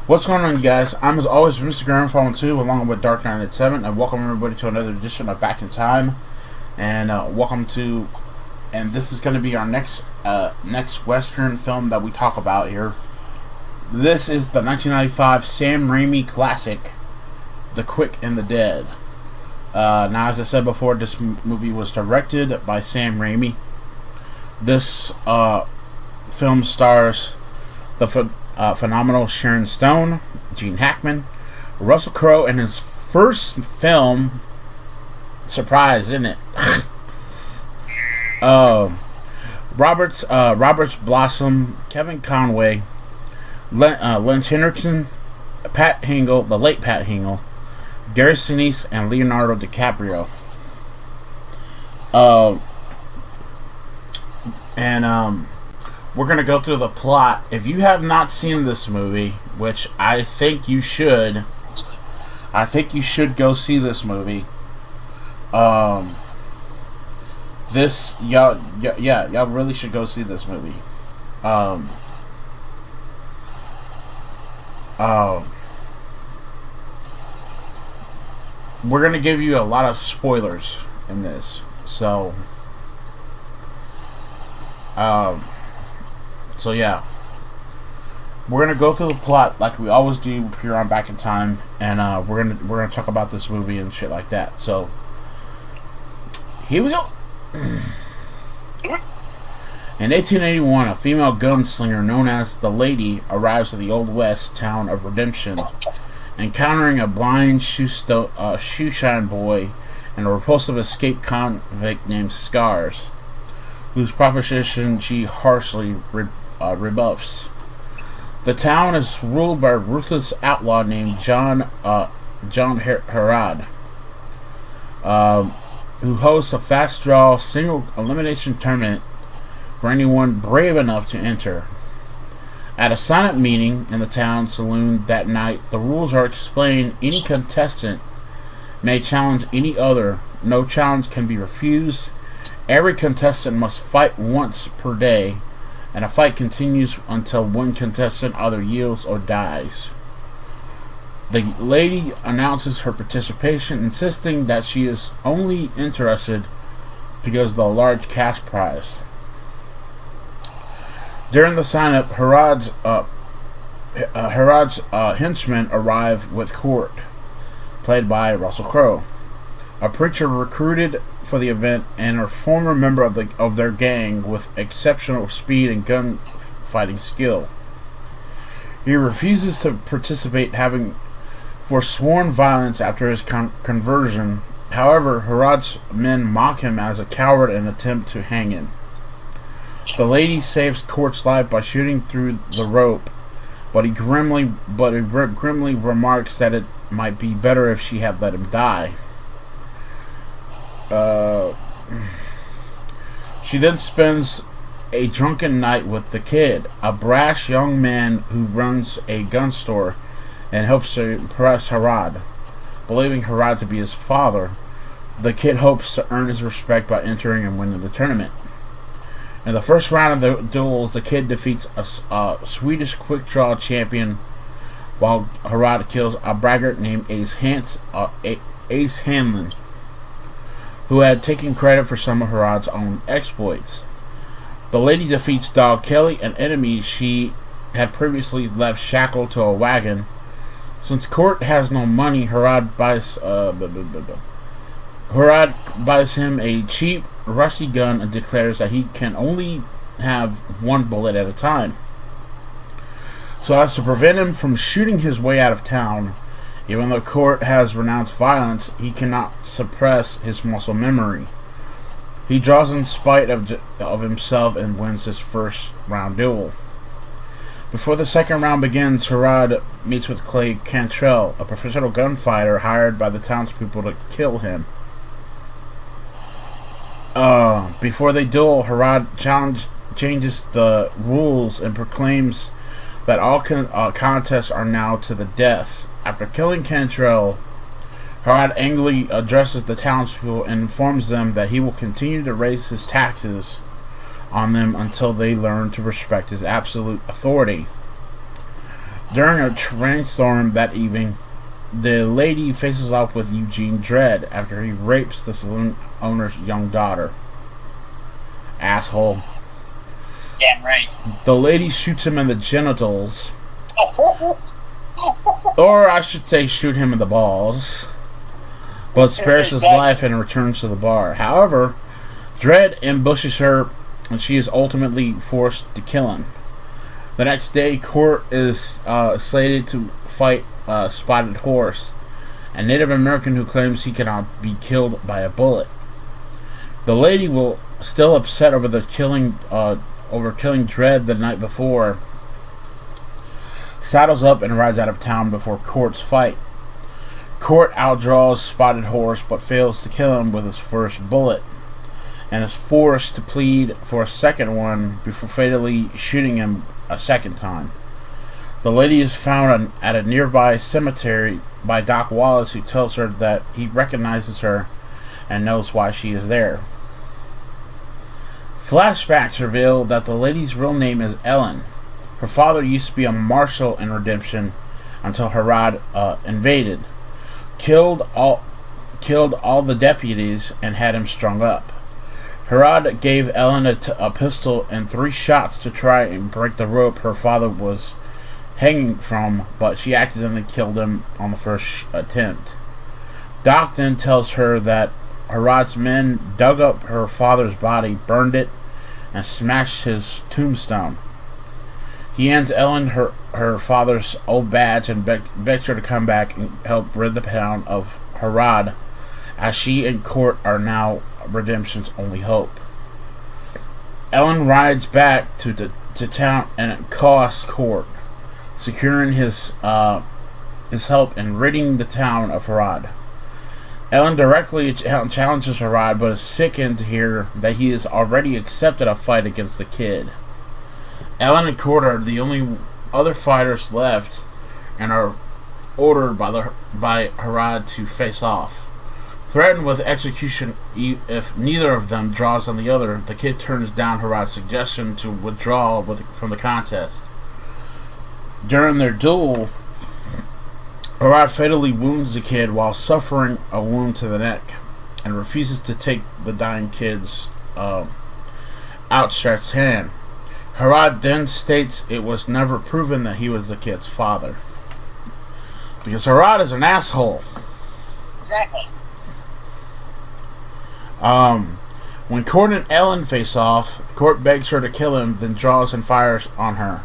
What's going on, you guys? I'm as always Mr. Grimreaper along with Dark Knight at 7, and welcome everybody to another edition of Back in Time. And and this is going to be our next Western film that we talk about here. This is the 1995 Sam Raimi classic, The Quick and the Dead. Now, as I said before, this movie was directed by Sam Raimi. This film stars the phenomenal Sharon Stone, Gene Hackman, Russell Crowe in his first film. Surprise, isn't it? Roberts Blossom, Kevin Conway, Lance Henriksen, Pat Hingle, the late Pat Hingle, Gary Sinise, and Leonardo DiCaprio. We're going to go through the plot. If you have not seen this movie, which I think you should go see this movie. Y'all really should go see this movie. We're going to give you a lot of spoilers in this. So yeah, we're gonna go through the plot like we always do here on Back in Time, and we're gonna talk about this movie and shit like that. So here we go. In 1881, a female gunslinger known as the Lady arrives at the Old West town of Redemption, encountering a blind shoeshine boy and a repulsive escaped convict named Scars, whose proposition she harshly rebuffs. The town is ruled by a ruthless outlaw named John Herod, who hosts a fast draw single elimination tournament for anyone brave enough to enter. At a silent meeting in the town saloon that night, the rules are explained. Any contestant may challenge any other. No challenge can be refused. Every contestant must fight once per day, and a fight continues until one contestant either yields or dies. The lady announces her participation, insisting that she is only interested because of the large cash prize. During the sign-up, Herod's henchmen arrive with Court, played by Russell Crowe, a preacher recruited for the event and a former member of their gang with exceptional speed and gunfighting skill. He refuses to participate, having forsworn violence after his conversion. However, Herod's men mock him as a coward and attempt to hang him. The lady saves Court's life by shooting through the rope, but he grimly remarks that it might be better if she had let him die. She then spends a drunken night with the kid, a brash young man who runs a gun store and hopes to impress Herod. Believing Herod to be his father, the kid hopes to earn his respect by entering and winning the tournament. In the first round of the duels, the kid defeats a Swedish quick draw champion, while Herod kills a braggart named Ace Hanlon, who had taken credit for some of Herod's own exploits. The lady defeats Dog Kelly, an enemy she had previously left shackled to a wagon. Since Court has no money, Herod buys him a cheap, rusty gun and declares that he can only have one bullet at a time. So as to prevent him from shooting his way out of town, even though Court has renounced violence, he cannot suppress his muscle memory. He draws in spite of himself and wins his first round duel. Before the second round begins, Herod meets with Clay Cantrell, a professional gunfighter hired by the townspeople to kill him. Before they duel, Herod changes the rules and proclaims that all contests are now to the death. After killing Cantrell, Herod angrily addresses the townspeople and informs them that he will continue to raise his taxes on them until they learn to respect his absolute authority. During a rainstorm that evening, the lady faces off with Eugene Dredd after he rapes the saloon owner's young daughter. Asshole. Damn right. The lady shoots him in the genitals. Or I should say shoot him in the balls. But spares his life and returns to the bar. However, Dredd ambushes her and she is ultimately forced to kill him. The next day, Court is slated to fight Spotted Horse, a Native American who claims he cannot be killed by a bullet. The lady, will still upset over the killing Dredd the night before, saddles up and rides out of town before Court's fight. Court outdraws Spotted Horse but fails to kill him with his first bullet, and is forced to plead for a second one before fatally shooting him a second time. The lady is found at a nearby cemetery by Doc Wallace, who tells her that he recognizes her and knows why she is there. Flashbacks reveal that the lady's real name is Ellen. Her father used to be a marshal in Redemption until Harad invaded, killed all the deputies, and had him strung up. Harad gave Ellen a pistol and 3 shots to try and break the rope her father was hanging from, but she accidentally killed him on the first attempt. Doc then tells her that Harad's men dug up her father's body, burned it, and smashed his tombstone. He hands Ellen her father's old badge and begs her to come back and help rid the town of Harad, as she and Court are now Redemption's only hope. Ellen rides back to town and accosts Court, securing his help in ridding the town of Harad. Ellen directly challenges Harad, but is sickened to hear that he has already accepted a fight against the kid. Ellen and Court are the only other fighters left and are ordered by Harad to face off. Threatened with execution if neither of them draws on the other, the kid turns down Harad's suggestion to withdraw from the contest. During their duel, Harad fatally wounds the kid while suffering a wound to the neck, and refuses to take the dying kid's outstretched hand. Harad then states it was never proven that he was the kid's father, because Harad is an asshole. Exactly. When Court and Ellen face off, Court begs her to kill him, then draws and fires on her.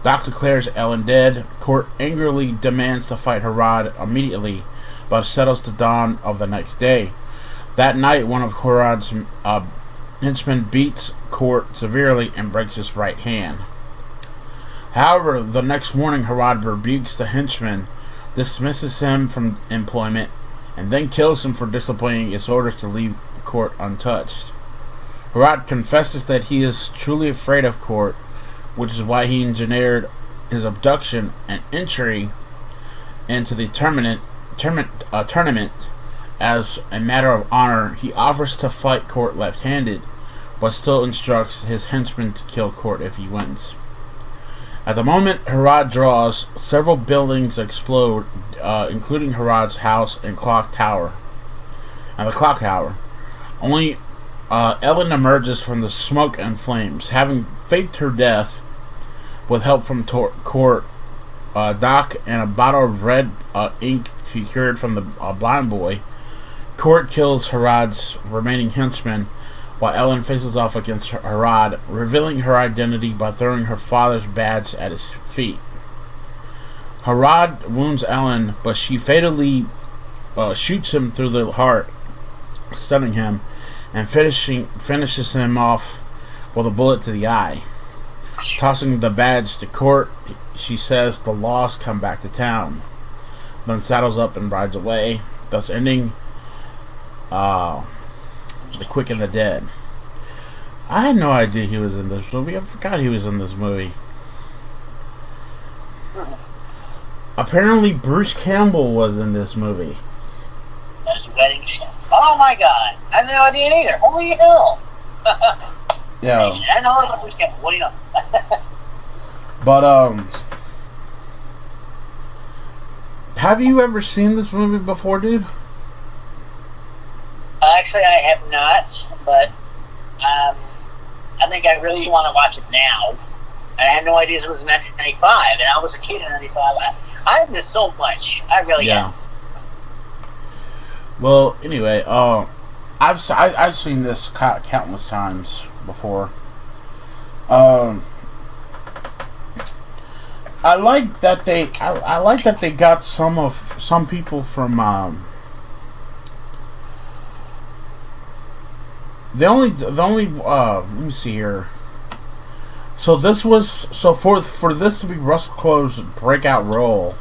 Doc declares Ellen dead. Court angrily demands to fight Harad immediately, but settles to dawn of the next day. That night, one of Harad's henchmen beats Court severely and breaks his right hand. However, the next morning, Harad rebukes the henchman, dismisses him from employment, and then kills him for disobeying his orders to leave Court untouched. Harad confesses that he is truly afraid of Court, which is why he engineered his abduction and entry into the tournament. As a matter of honor, he offers to fight Court left-handed, but still instructs his henchmen to kill Court if he wins. At the moment Harad draws, several buildings explode, including Harad's house and the clock tower. Only Ellen emerges from the smoke and flames. Having faked her death with help from Court, Doc, and a bottle of red ink procured from the blind boy, Court kills Harad's remaining henchmen, while Ellen faces off against Harad, revealing her identity by throwing her father's badge at his feet. Harad wounds Ellen, but she fatally shoots him through the heart, stunning him, and finishes him off with a bullet to the eye. Tossing the badge to Court, she says the lost come back to town, then saddles up and rides away, thus ending The Quick and the Dead. I had no idea he was in this movie. I forgot he was in this movie. Apparently Bruce Campbell was in this movie. That's a wedding scene. Oh my god! I had no idea either. Holy hell! Yeah. I know about Bruce Campbell. What do you know? But Have you ever seen this movie before, dude? Actually, I have not, but I think I really want to watch it now. And I had no idea it was 1995, and I was a kid in 95. I missed so much. I really have. Well, anyway, I've seen this countless times before. I like that they got some people from the only let me see here. So this was for this to be Russell Crowe's breakout role.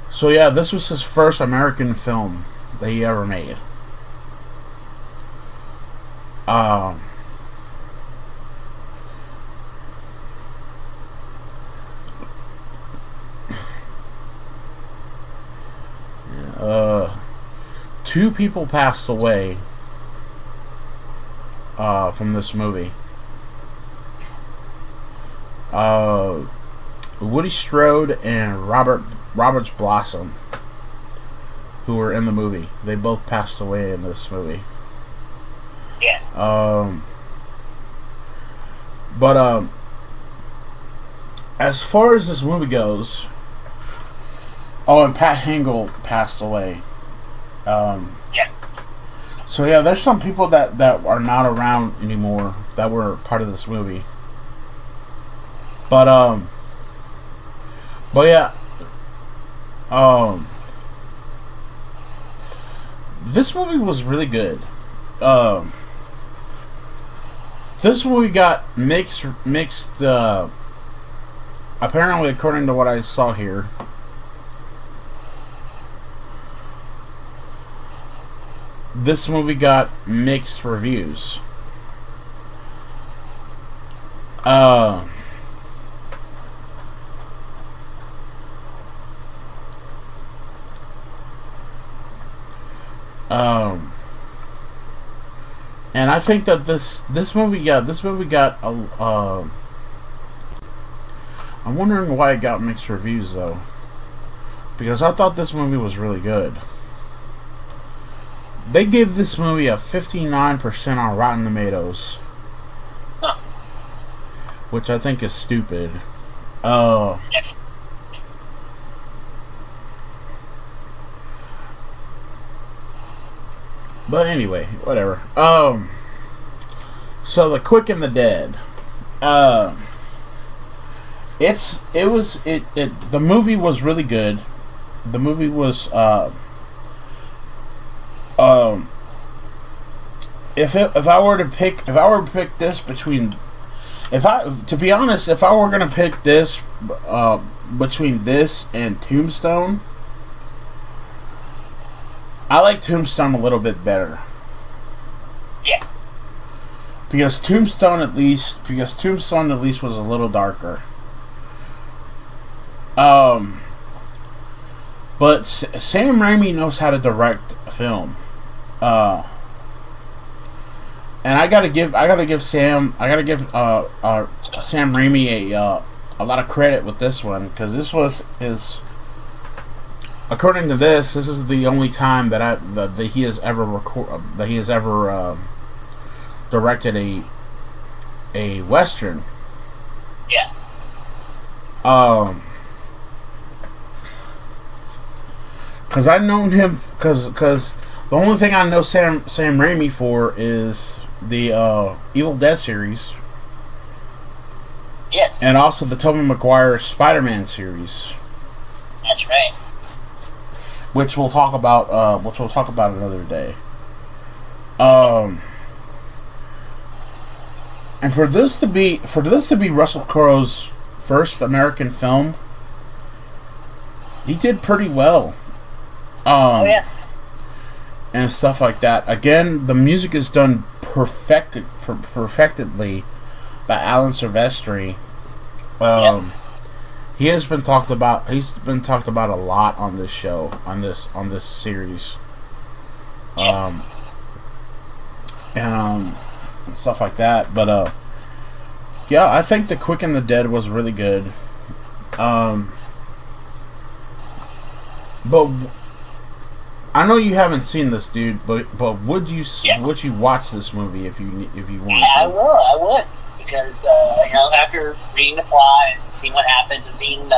So yeah, this was his first American film that he ever made. Two people passed away from this movie. Woody Strode and Roberts Blossom, who were in the movie. They both passed away in this movie. Yeah. But as far as this movie goes, and Pat Hingle passed away. Yeah. So yeah, there's some people that are not around anymore that were part of this movie. But yeah, this movie was really good. This movie got mixed. Apparently, according to what I saw here, this movie got mixed reviews. And I think that this movie got I'm wondering why it got mixed reviews though, because I thought this movie was really good. They gave this movie a 59% on Rotten Tomatoes, which I think is stupid. But anyway, whatever. So The Quick and the Dead. The movie was really good. The movie was if I were to pick this between if I were gonna pick this between this and Tombstone, I like Tombstone a little bit better. Yeah. Because Tombstone at least was a little darker. But Sam Raimi knows how to direct a film. And I gotta give Sam Raimi a lot of credit with this one, because this was his. According to this is the only time that he has ever directed a western. Yeah. Because I've known him because the only thing I know Sam Raimi for is the Evil Dead series. Yes. And also the Tobey Maguire Spider-Man series. That's right. Which we'll talk about another day. And for this to be Russell Crowe's first American film, he did pretty well. Oh yeah. And stuff like that. Again, the music is done perfectly by Alan Silvestri. Yep. He's been talked about a lot on this show, on this series. Yep. And stuff like that. But Yeah, I think The Quick and the Dead was really good. But I know you haven't seen this, dude. But would you watch this movie if you wanted to? I will. I would, because after reading the plot and seeing what happens and seeing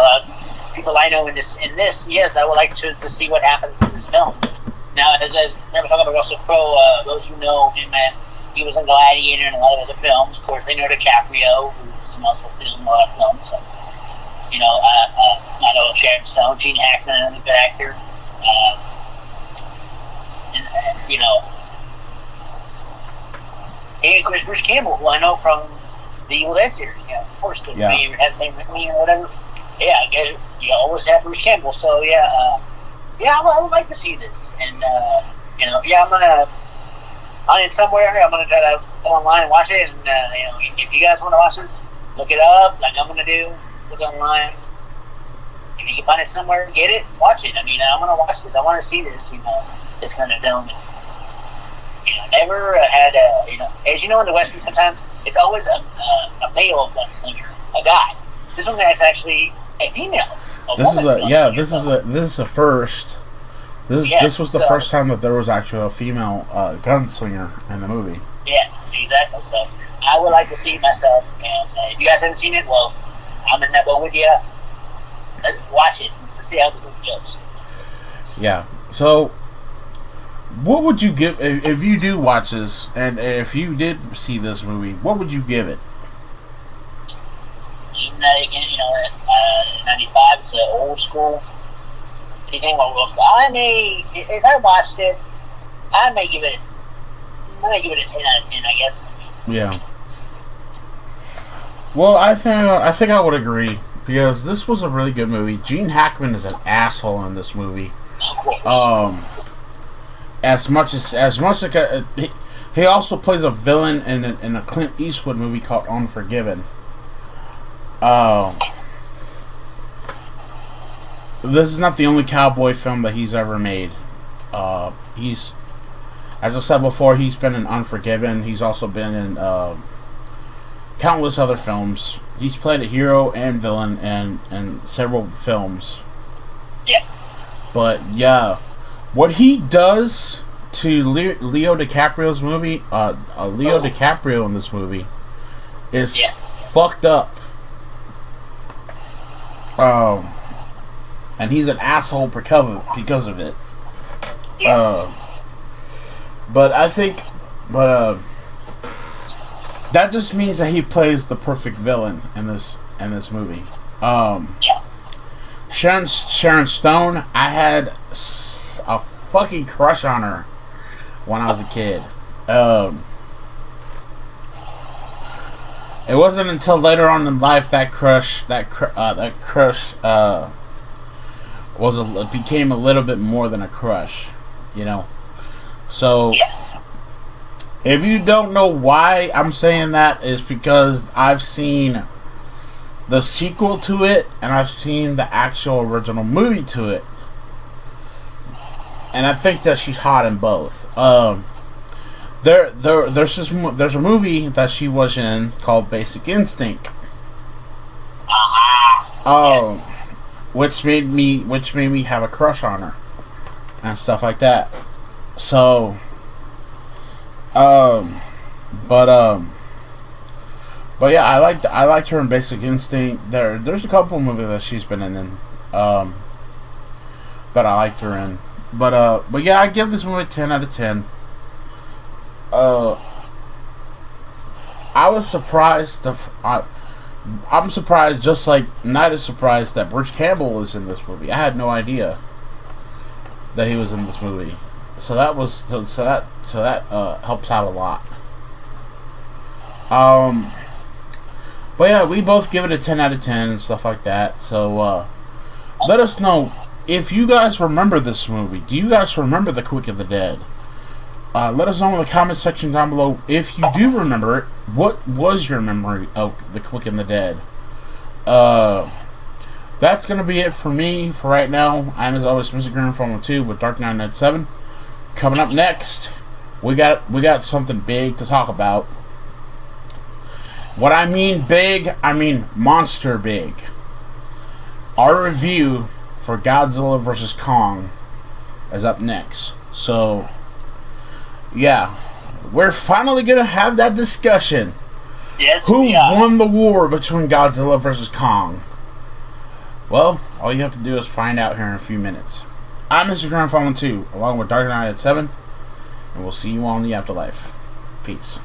people I know in this, yes, I would like to see what happens in this film. Now, as remember talking about Russell Crowe, those who know him as he was in Gladiator and a lot of other films. Of course, they know DiCaprio, who's also filmed a lot of films. And, I know Sharon Stone, Gene Hackman, another good actor. And of course, Bruce Campbell, who I know from the Evil Dead series. Yeah, of course, they had the same with me or whatever. Yeah, you always have Bruce Campbell. So I would like to see this. And I'm in somewhere. I'm gonna try to go online and watch it. And if you guys want to watch this, look it up like I'm gonna do. Look online. If you can find it somewhere, get it, watch it. I mean, I'm gonna watch this. I want to see this. This kind of film. Never had as you know in the Western sometimes it's always a male gunslinger, a guy. This one is actually a female. This is a first. This was the first time that there was actually a female gunslinger in the movie. Yeah, exactly. So I would like to see it myself, and if you guys haven't seen it, well, I'm in that boat with you. Watch it. Let's see how this movie goes. Yeah. So, what would you give if you do watch this, and if you did see this movie? What would you give it? Even though, 95, it's an old school. Anything what else? If I watched it, I may give it a 10 out of 10, I guess. Yeah. Well, I think I would agree, because this was a really good movie. Gene Hackman is an asshole in this movie. As much like he also plays a villain in a Clint Eastwood movie called Unforgiven. This is not the only cowboy film that he's ever made. He's, as I said before, he's been in Unforgiven. He's also been in countless other films. He's played a hero and villain in several films. Yeah. But yeah, what he does to Leo DiCaprio's movie, Leo DiCaprio in this movie, is fucked up. And he's an asshole because of it. That just means that he plays the perfect villain in this movie. Sharon Stone, I had a fucking crush on her when I was a kid. It wasn't until later on in life that crush became a little bit more than a crush, So, if you don't know why I'm saying that, is because I've seen the sequel to it and I've seen the actual original movie to it, and I think that she's hot in both. There's a movie that she was in called Basic Instinct. Yes. Which made me have a crush on her and stuff like that. So, but yeah, I liked her in Basic Instinct. There's a couple movies that she's been in, that I liked her in. But yeah, I give this movie a 10 out of 10. I was surprised. I'm surprised, just like Knight is surprised that Bruce Campbell was in this movie. I had no idea that he was in this movie, so that helps out a lot. But yeah, we both give it a 10 out of 10 and stuff like that. So let us know if you guys remember this movie. Do you guys remember The Quick and the Dead? Let us know in the comment section down below if you do remember it. What was your memory of The Quick and the Dead? That's going to be it for me for right now. I'm, as always, Mr. Grimreaper 2 with Dark 997. Coming up next, we got something big to talk about. What I mean big, I mean monster big. Our review for Godzilla vs. Kong is up next. So, yeah, we're finally going to have that discussion. Yes, Who we are. won the war between Godzilla vs. Kong? Well, all you have to do is find out here in a few minutes. I'm Mr. Grandfather 2, along with Dark Knight at 7, and we'll see you all in the afterlife. Peace.